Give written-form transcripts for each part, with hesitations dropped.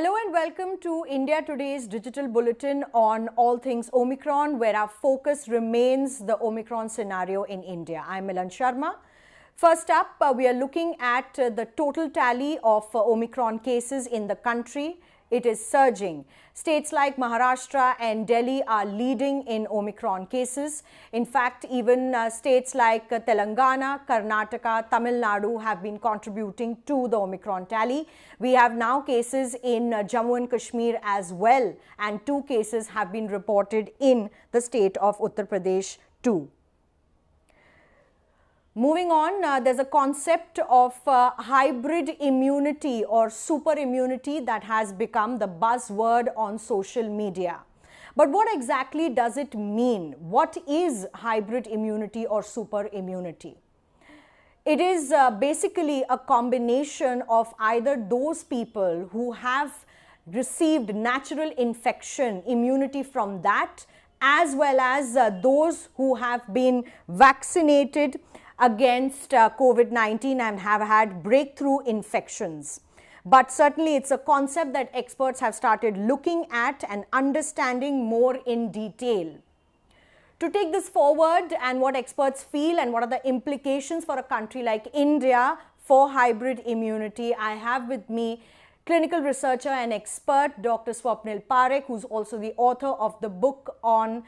Hello and welcome to India Today's digital bulletin on all things Omicron, where our focus remains the Omicron scenario in India. I'm Milan Sharma. First up, we are looking at the total tally of Omicron cases in the country. It is surging. States like Maharshtra and Delhi are leading in Omicron cases. In fact, even states like Telangana, Karnataka, Tamil Nadu have been contributing to the Omicron tally. We have now cases in Jammu and Kashmir as well, and 2 cases have been reported in the state of Uttar Pradesh too. Moving on, there's a concept of hybrid immunity or super immunity that has become the buzzword on social media. But what exactly does it mean? What is hybrid immunity or super immunity? It is basically a combination of either those people who have received natural infection, immunity from that, as well as those who have been vaccinated against COVID-19 and have had breakthrough infections. But certainly it's a concept that experts have started looking at and understanding more in detail. To take this forward and what experts feel and what are the implications for a country like India for hybrid immunity, I have with me clinical researcher and expert Dr. Swapneil Parikh, who's also the author of the book on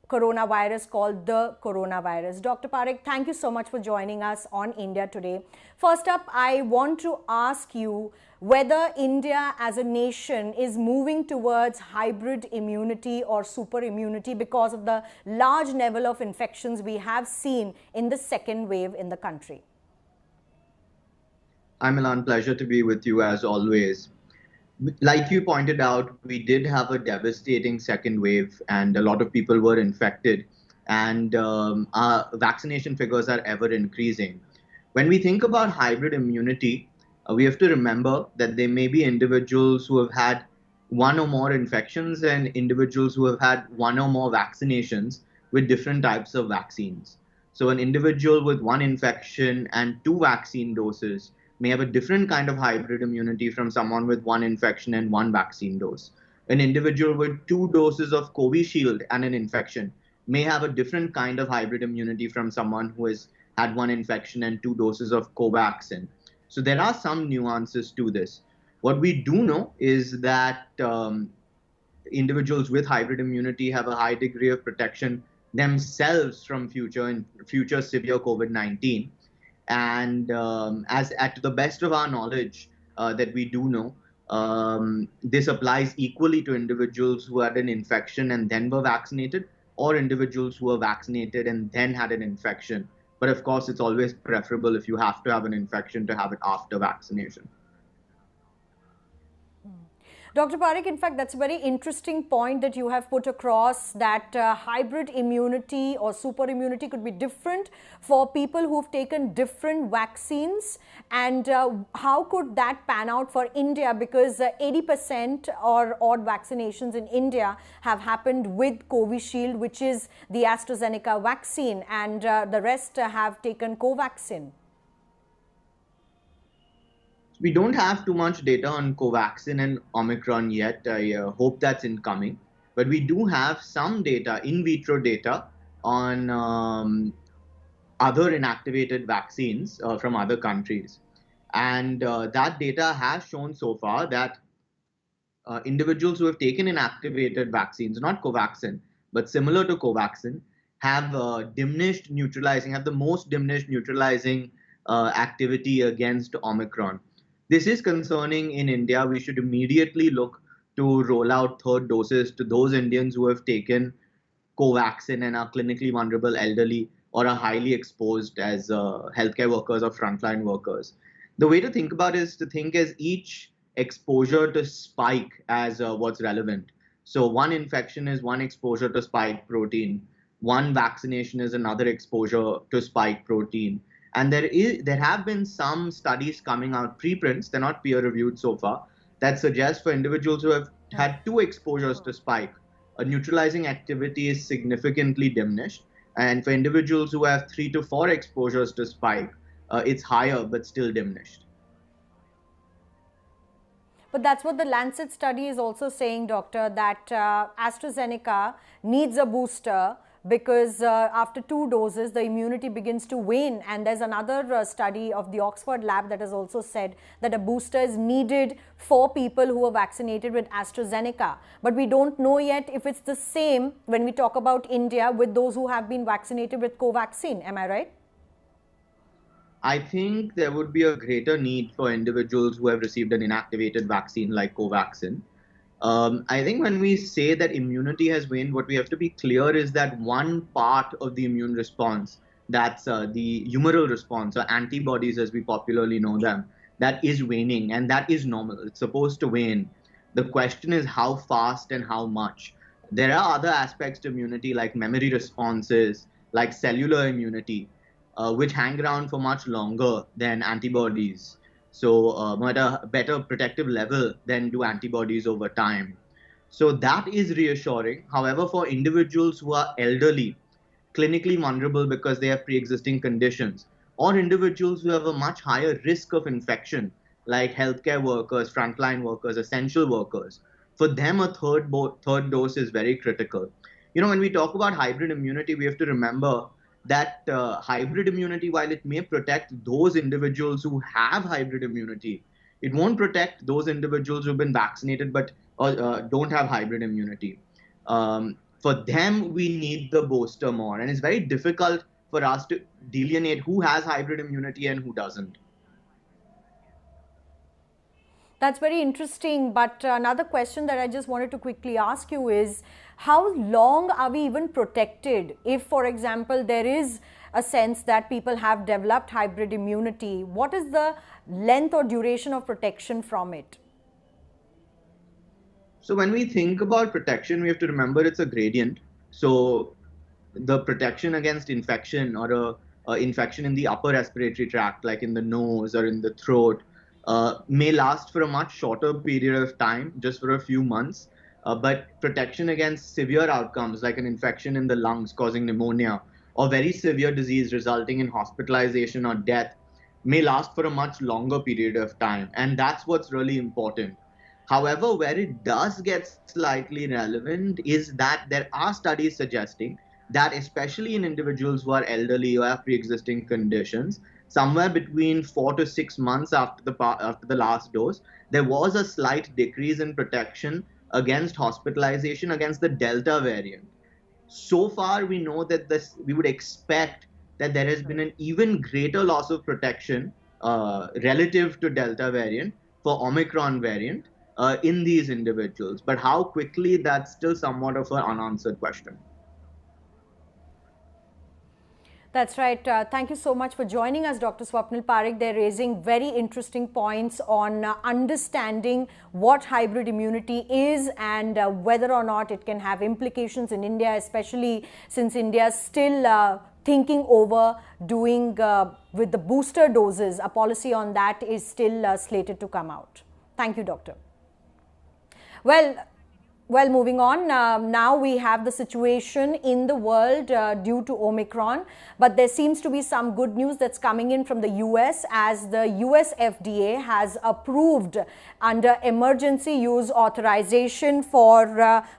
coronavirus called The Coronavirus. Dr. Parikh, thank you so much for joining us on India Today. First up, I want to ask you whether India as a nation is moving towards hybrid immunity or super immunity because of the large level of infections we have seen in the second wave in the country. Hi Milan, pleasure to be with you as always. Like you pointed out, we did have a devastating second wave and a lot of people were infected, and our vaccination figures are ever increasing. When we think about hybrid immunity, we have to remember that there may be individuals who have had one or more infections and individuals who have had one or more vaccinations with different types of vaccines. So an individual with one infection and 2 vaccine doses may have a different kind of hybrid immunity from someone with 1 infection and 1 vaccine dose. An individual with 2 doses of Covishield and an infection may have a different kind of hybrid immunity from someone who has had 1 infection and 2 doses of Covaxin. So there are some nuances to this. What we do know is that individuals with hybrid immunity have a high degree of protection themselves from future severe COVID-19. And to the best of our knowledge that we do know, this applies equally to individuals who had an infection and then were vaccinated, or individuals who were vaccinated and then had an infection. But of course, it's always preferable if you have to have an infection to have it after vaccination. Dr. Parikh, in fact, that's a very interesting point that you have put across, that hybrid immunity or super immunity could be different for people who've taken different vaccines. And how could that pan out for India? Because 80% or odd vaccinations in India have happened with Covishield, which is the AstraZeneca vaccine, and the rest have taken Covaxin. We don't have too much data on Covaxin and Omicron yet. I hope that's incoming. But we do have some data, in vitro data, on other inactivated vaccines from other countries. And that data has shown so far that individuals who have taken inactivated vaccines, not Covaxin, but similar to Covaxin, have the most diminished neutralizing activity against Omicron. This is concerning in India. We should immediately look to roll out 3rd doses to those Indians who have taken Covaxin and are clinically vulnerable elderly or are highly exposed as healthcare workers or frontline workers. The way to think about it is to think as each exposure to spike as what's relevant. So 1 infection is 1 exposure to spike protein. 1 vaccination is another exposure to spike protein. And there have been some studies coming out, preprints, they're not peer-reviewed so far, that suggest for individuals who have had 2 exposures to spike, a neutralizing activity is significantly diminished. And for individuals who have 3 to 4 exposures to spike, it's higher but still diminished. But that's what the Lancet study is also saying, doctor, that AstraZeneca needs a booster because after 2 doses, the immunity begins to wane. And there's another study of the Oxford lab that has also said that a booster is needed for people who are vaccinated with AstraZeneca. But we don't know yet if it's the same when we talk about India with those who have been vaccinated with Covaxin. Am I right? I think there would be a greater need for individuals who have received an inactivated vaccine like Covaxin. I think when we say that immunity has waned, what we have to be clear is that one part of the immune response, that's the humoral response, or antibodies as we popularly know them, that is waning, and that is normal. It's supposed to wane. The question is how fast and how much. There are other aspects to immunity like memory responses, like cellular immunity, which hang around for much longer than antibodies. So, at a better protective level than do antibodies over time. So, that is reassuring. However, for individuals who are elderly, clinically vulnerable because they have pre existing conditions, or individuals who have a much higher risk of infection, like healthcare workers, frontline workers, essential workers, for them, a third dose is very critical. When we talk about hybrid immunity, we have to remember that hybrid immunity, while it may protect those individuals who have hybrid immunity, it won't protect those individuals who've been vaccinated but don't have hybrid immunity. For them, we need the booster more. And it's very difficult for us to delineate who has hybrid immunity and who doesn't. That's very interesting. But another question that I just wanted to quickly ask you is, how long are we even protected if, for example, there is a sense that people have developed hybrid immunity? What is the length or duration of protection from it? So when we think about protection, we have to remember it's a gradient. So the protection against infection, or a infection in the upper respiratory tract, like in the nose or in the throat, may last for a much shorter period of time, just for a few months. But protection against severe outcomes, like an infection in the lungs causing pneumonia, or very severe disease resulting in hospitalization or death, may last for a much longer period of time. And that's what's really important. However, where it does get slightly relevant is that there are studies suggesting that, especially in individuals who are elderly or have pre-existing conditions, somewhere between 4 to 6 months after the last dose, there was a slight decrease in protection against hospitalization against the Delta variant. So far, we know that we would expect that there has been an even greater loss of protection relative to Delta variant for Omicron variant in these individuals. But how quickly, that's still somewhat of an unanswered question. That's right. Thank you so much for joining us, Dr. Swapneil Parikh. They're raising very interesting points on understanding what hybrid immunity is and whether or not it can have implications in India, especially since India is still thinking over doing with the booster doses. A policy on that is still slated to come out. Thank you, Doctor. Well, moving on, now we have the situation in the world due to Omicron, but there seems to be some good news that's coming in from the US, as the US FDA has approved under emergency use authorization for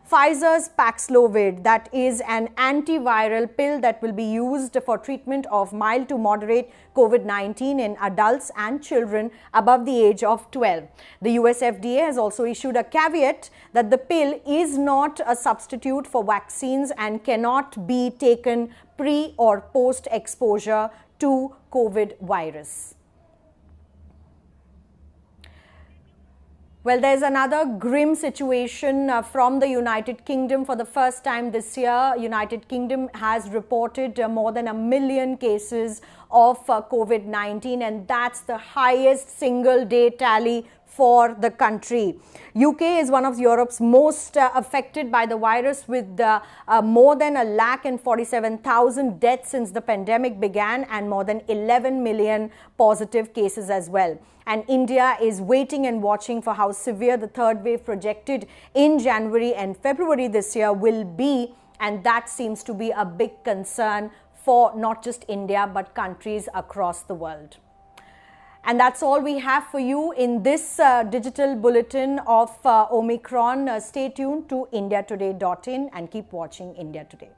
Pfizer's Paxlovid. That is an antiviral pill that will be used for treatment of mild to moderate COVID-19 in adults and children above the age of 12. The US FDA has also issued a caveat that the pill is not a substitute for vaccines and cannot be taken pre or post exposure to COVID virus. Well, there's another grim situation from the United Kingdom. For the first time this year, United Kingdom has reported more than 1 million cases of COVID-19, and that's the highest single day tally for the country. UK is one of Europe's most affected by the virus, with more than 147,000 deaths since the pandemic began and more than 11 million positive cases as well. And India is waiting and watching for how severe the third wave projected in January and February this year will be, and that seems to be a big concern for not just India but countries across the world. And that's all we have for you in this digital bulletin of Omicron. Stay tuned to indiatoday.in and keep watching India Today.